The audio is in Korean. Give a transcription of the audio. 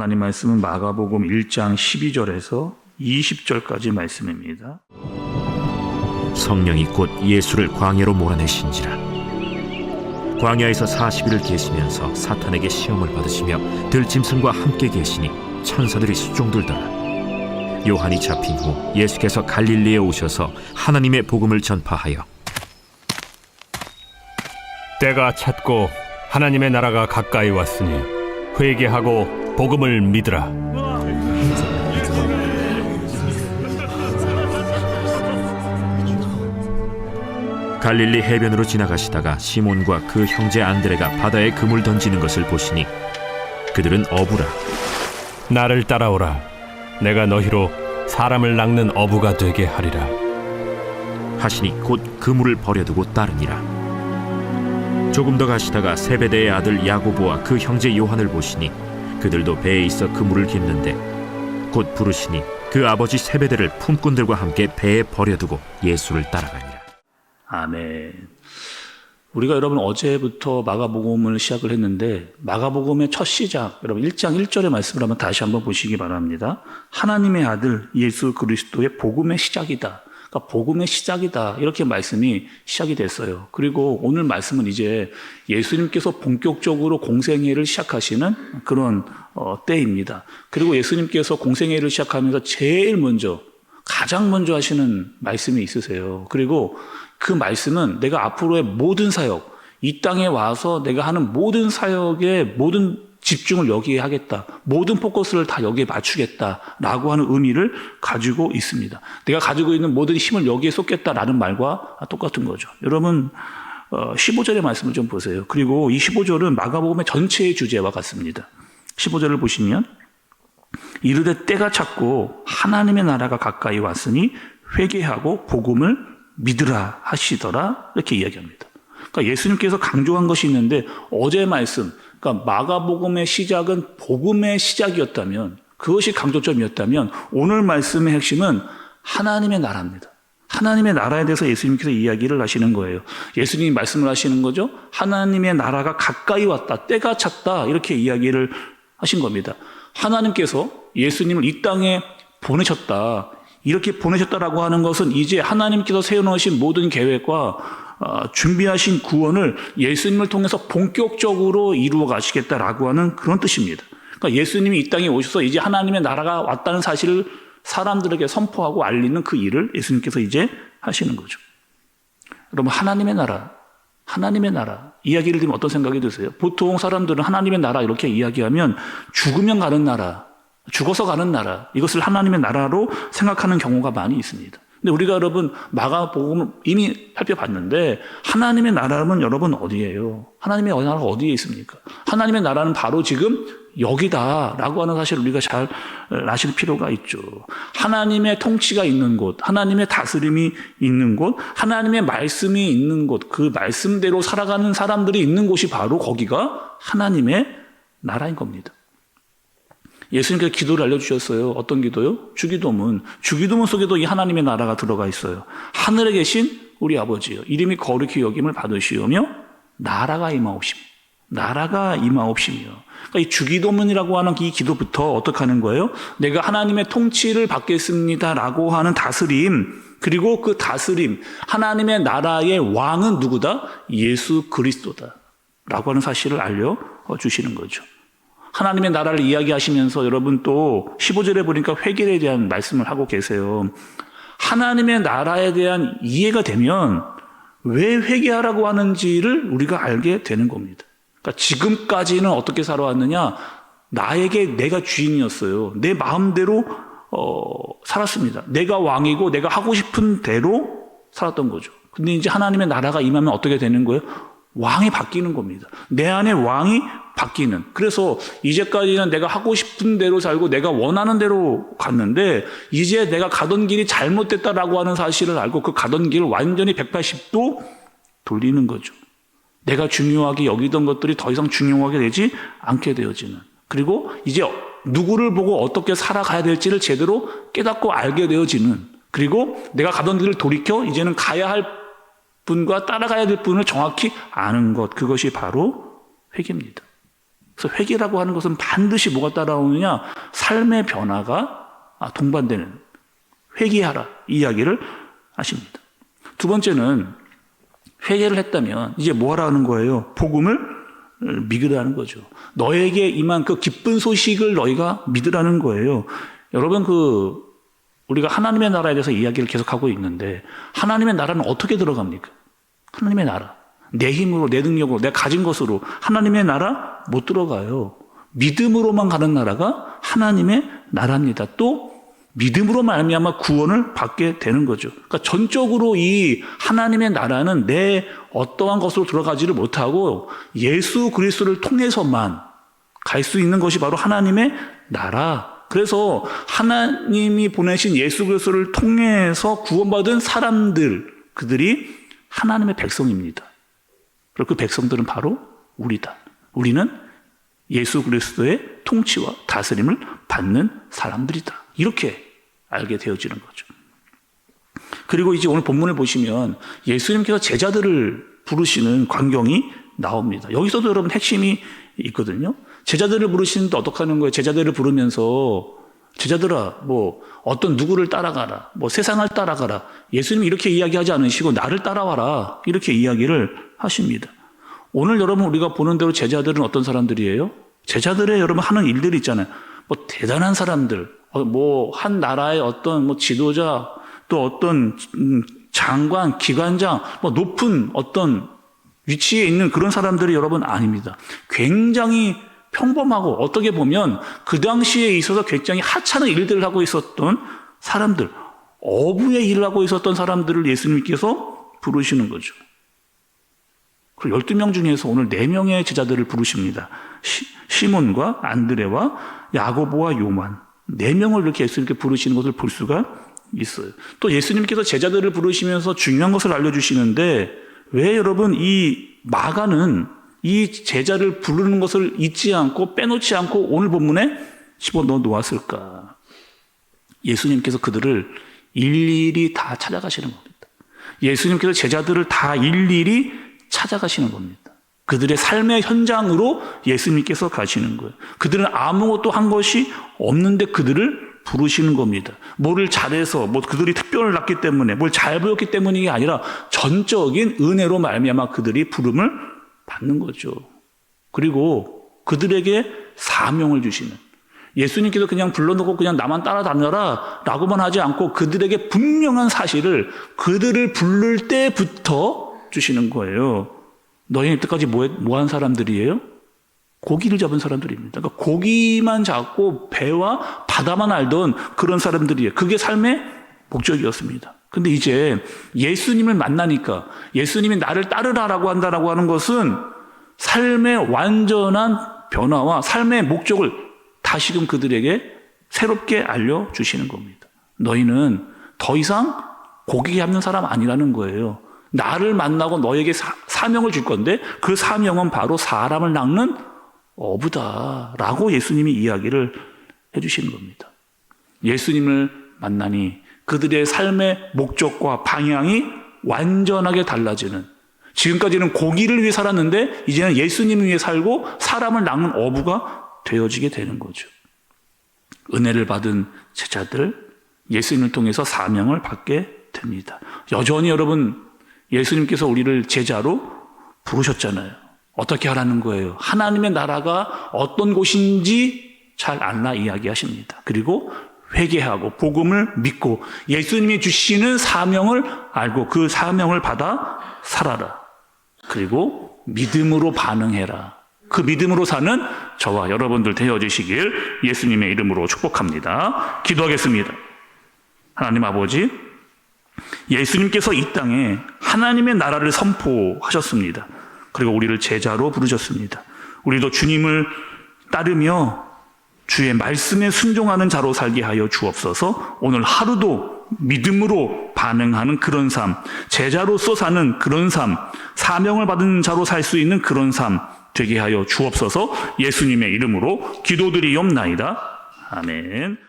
하나님 말씀은 마가복음 1장 12절에서 20절까지 말씀입니다. 성령이 곧 예수를 광야로 몰아내신지라. 광야에서 40일을 계시면서 사탄에게 시험을 받으시며 들짐승과 함께 계시니 천사들이 수종들더라. 요한이 잡힌 후 예수께서 갈릴리에 오셔서 하나님의 복음을 전파하여 때가 찼고 하나님의 나라가 가까이 왔으니 회개하고 복음을 믿으라. 갈릴리 해변으로 지나가시다가 시몬과 그 형제 안드레가 바다에 그물 던지는 것을 보시니 그들은 어부라. 나를 따라오라. 내가 너희로 사람을 낚는 어부가 되게 하리라. 하시니 곧 그물을 버려두고 따르니라. 조금 더 가시다가 세베대의 아들 야고보와 그 형제 요한을 보시니 그들도 배에 있어 그물을 깁는데 곧 부르시니 그 아버지 세베대를 품꾼들과 함께 배에 버려두고 예수를 따라가니라. 아멘. 우리가 여러분 어제부터 마가복음을 시작을 했는데 마가복음의 첫 시작, 여러분 1장 1절의 말씀을 한번 다시 한번 보시기 바랍니다. 하나님의 아들 예수 그리스도의 복음의 시작이다. 그러니까 복음의 시작이다. 이렇게 말씀이 시작이 됐어요. 그리고 오늘 말씀은 이제 예수님께서 본격적으로 공생애를 시작하시는 그런 때입니다. 그리고 예수님께서 공생애를 시작하면서 제일 먼저 가장 먼저 하시는 말씀이 있으세요. 그리고 그 말씀은 내가 앞으로의 모든 사역, 이 땅에 와서 내가 하는 모든 사역의 모든 집중을 여기에 하겠다. 모든 포커스를 다 여기에 맞추겠다라고 하는 의미를 가지고 있습니다. 내가 가지고 있는 모든 힘을 여기에 쏟겠다라는 말과 똑같은 거죠. 여러분 15절의 말씀을 좀 보세요. 그리고 이 15절은 마가복음의 전체의 주제와 같습니다. 15절을 보시면 이르되 때가 찼고 하나님의 나라가 가까이 왔으니 회개하고 복음을 믿으라 하시더라 이렇게 이야기합니다. 그러니까 예수님께서 강조한 것이 있는데 어제 말씀, 그러니까 마가복음의 시작은 복음의 시작이었다면 그것이 강조점이었다면 오늘 말씀의 핵심은 하나님의 나라입니다. 하나님의 나라에 대해서 예수님께서 이야기를 하시는 거예요. 예수님이 말씀을 하시는 거죠. 하나님의 나라가 가까이 왔다, 때가 찼다 이렇게 이야기를 하신 겁니다. 하나님께서 예수님을 이 땅에 보내셨다. 이렇게 보내셨다라고 하는 것은 이제 하나님께서 세워놓으신 모든 계획과 준비하신 구원을 예수님을 통해서 본격적으로 이루어 가시겠다라고 하는 그런 뜻입니다. 그러니까 예수님이 이 땅에 오셔서 이제 하나님의 나라가 왔다는 사실을 사람들에게 선포하고 알리는 그 일을 예수님께서 이제 하시는 거죠. 여러분 하나님의 나라 이야기를 들으면 어떤 생각이 드세요? 보통 사람들은 하나님의 나라 이렇게 이야기하면 죽으면 가는 나라, 죽어서 가는 나라, 이것을 하나님의 나라로 생각하는 경우가 많이 있습니다. 근데 우리가 여러분 마가복음을 이미 살펴봤는데 하나님의 나라는 여러분 어디예요? 하나님의 나라가 어디에 있습니까? 하나님의 나라는 바로 지금 여기다라고 하는 사실을 우리가 잘 아실 필요가 있죠. 하나님의 통치가 있는 곳, 하나님의 다스림이 있는 곳, 하나님의 말씀이 있는 곳, 그 말씀대로 살아가는 사람들이 있는 곳이 바로 거기가 하나님의 나라인 겁니다. 예수님께서 기도를 알려주셨어요. 어떤 기도요? 주기도문. 주기도문 속에도 이 하나님의 나라가 들어가 있어요. 하늘에 계신 우리 아버지요. 이름이 거룩히 여김을 받으시오며 나라가 임하옵시며. 그러니까 이 주기도문이라고 하는 이 기도부터 어떻게 하는 거예요? 내가 하나님의 통치를 받겠습니다라고 하는 다스림, 그리고 그 다스림, 하나님의 나라의 왕은 누구다? 예수 그리스도다라고 하는 사실을 알려주시는 거죠. 하나님의 나라를 이야기하시면서 여러분 또 15절에 보니까 회개에 대한 말씀을 하고 계세요. 하나님의 나라에 대한 이해가 되면 왜 회개하라고 하는지를 우리가 알게 되는 겁니다. 그러니까 지금까지는 어떻게 살아왔느냐? 나에게 내가 주인이었어요. 내 마음대로 살았습니다. 내가 왕이고 내가 하고 싶은 대로 살았던 거죠. 근데 이제 하나님의 나라가 임하면 어떻게 되는 거예요? 왕이 바뀌는 겁니다. 내 안에 왕이 바뀌는. 그래서 이제까지는 내가 하고 싶은 대로 살고 내가 원하는 대로 갔는데 이제 내가 가던 길이 잘못됐다라고 하는 사실을 알고 그 가던 길을 완전히 180도 돌리는 거죠. 내가 중요하게 여기던 것들이 더 이상 중요하게 되지 않게 되어지는. 그리고 이제 누구를 보고 어떻게 살아가야 될지를 제대로 깨닫고 알게 되어지는. 그리고 내가 가던 길을 돌이켜 이제는 가야 할 분과 따라가야 될 분을 정확히 아는 것, 그것이 바로 회개입니다. 그래서 회개라고 하는 것은 반드시 뭐가 따라오느냐? 삶의 변화가 동반되는 회개하라 이 이야기를 하십니다. 두 번째는 회개를 했다면 이제 뭐 하라는 거예요? 복음을 믿으라는 거죠. 너에게 임한 그 기쁜 소식을 너희가 믿으라는 거예요. 여러분 우리가 하나님의 나라에 대해서 이야기를 계속하고 있는데 하나님의 나라는 어떻게 들어갑니까? 하나님의 나라. 내 힘으로 내 능력으로 내가 가진 것으로 하나님의 나라 못 들어가요. 믿음으로만 가는 나라가 하나님의 나라입니다. 또 믿음으로 말미암아 구원을 받게 되는 거죠. 그러니까 전적으로 이 하나님의 나라는 내 어떠한 것으로 들어가지를 못하고 예수 그리스도를 통해서만 갈 수 있는 것이 바로 하나님의 나라. 그래서 하나님이 보내신 예수 그리스도를 통해서 구원받은 사람들, 그들이 하나님의 백성입니다. 그리고 그 백성들은 바로 우리다. 우리는 예수 그리스도의 통치와 다스림을 받는 사람들이다. 이렇게 알게 되어지는 거죠. 그리고 이제 오늘 본문을 보시면 예수님께서 제자들을 부르시는 광경이 나옵니다. 여기서도 여러분 핵심이 있거든요. 제자들을 부르시는데 어떻게 하는 거예요? 제자들을 부르면서 제자들아 뭐 어떤 누구를 따라가라, 뭐 세상을 따라가라. 예수님이 이렇게 이야기하지 않으시고 나를 따라와라 이렇게 이야기를 하십니다. 오늘 여러분 우리가 보는 대로 제자들은 어떤 사람들이에요? 제자들의 여러분 하는 일들이 있잖아요. 뭐 대단한 사람들, 뭐 한 나라의 어떤 뭐 지도자, 또 어떤 장관, 기관장, 뭐 높은 어떤 위치에 있는 그런 사람들이 여러분 아닙니다. 굉장히 평범하고 어떻게 보면 그 당시에 있어서 굉장히 하찮은 일들을 하고 있었던 사람들, 어부의 일을 하고 있었던 사람들을 예수님께서 부르시는 거죠. 그리고 12명 중에서 오늘 4명의 제자들을 부르십니다. 시몬과 안드레와 야고보와 요한 4명을 이렇게 예수님께 부르시는 것을 볼 수가 있어요. 또 예수님께서 제자들을 부르시면서 중요한 것을 알려주시는데 왜 여러분 이 마가는 이 제자를 부르는 것을 잊지 않고 빼놓지 않고 오늘 본문에 집어넣어 놓았을까? 예수님께서 그들을 일일이 다 찾아가시는 겁니다. 예수님께서 제자들을 다 일일이 찾아가시는 겁니다. 그들의 삶의 현장으로 예수님께서 가시는 거예요. 그들은 아무것도 한 것이 없는데 그들을 부르시는 겁니다. 뭐를 잘해서 뭐 그들이 특별을 났기 때문에 뭘 잘 보였기 때문이 아니라 전적인 은혜로 말미암아 그들이 부름을 받는 거죠. 그리고 그들에게 사명을 주시는, 예수님께서 그냥 불러놓고 그냥 나만 따라다녀라 라고만 하지 않고 그들에게 분명한 사실을 그들을 부를 때부터 주시는 거예요. 너희는 이때까지 뭐한 사람들이에요? 고기를 잡은 사람들입니다. 그러니까 고기만 잡고 배와 바다만 알던 그런 사람들이에요. 그게 삶의 목적이었습니다. 근데 이제 예수님을 만나니까 예수님이 나를 따르라라고 한다라고 하는 것은 삶의 완전한 변화와 삶의 목적을 다시금 그들에게 새롭게 알려주시는 겁니다. 너희는 더 이상 고기 잡는 사람 아니라는 거예요. 나를 만나고 너에게 사명을 줄 건데 그 사명은 바로 사람을 낚는 어부다라고 예수님이 이야기를 해주시는 겁니다. 예수님을 만나니 그들의 삶의 목적과 방향이 완전하게 달라지는, 지금까지는 고기를 위해 살았는데 이제는 예수님을 위해 살고 사람을 낚는 어부가 되어지게 되는 거죠. 은혜를 받은 제자들, 예수님을 통해서 사명을 받게 됩니다. 여전히 여러분 예수님께서 우리를 제자로 부르셨잖아요. 어떻게 하라는 거예요? 하나님의 나라가 어떤 곳인지 잘 알라 이야기하십니다. 그리고 회개하고 복음을 믿고 예수님이 주시는 사명을 알고 그 사명을 받아 살아라. 그리고 믿음으로 반응해라. 그 믿음으로 사는 저와 여러분들 되어지시길 예수님의 이름으로 축복합니다. 기도하겠습니다. 하나님 아버지, 예수님께서 이 땅에 하나님의 나라를 선포하셨습니다. 그리고 우리를 제자로 부르셨습니다. 우리도 주님을 따르며 주의 말씀에 순종하는 자로 살게 하여 주옵소서. 오늘 하루도 믿음으로 반응하는 그런 삶, 제자로서 사는 그런 삶, 사명을 받은 자로 살 수 있는 그런 삶 되게 하여 주옵소서. 예수님의 이름으로 기도드리옵나이다. 아멘.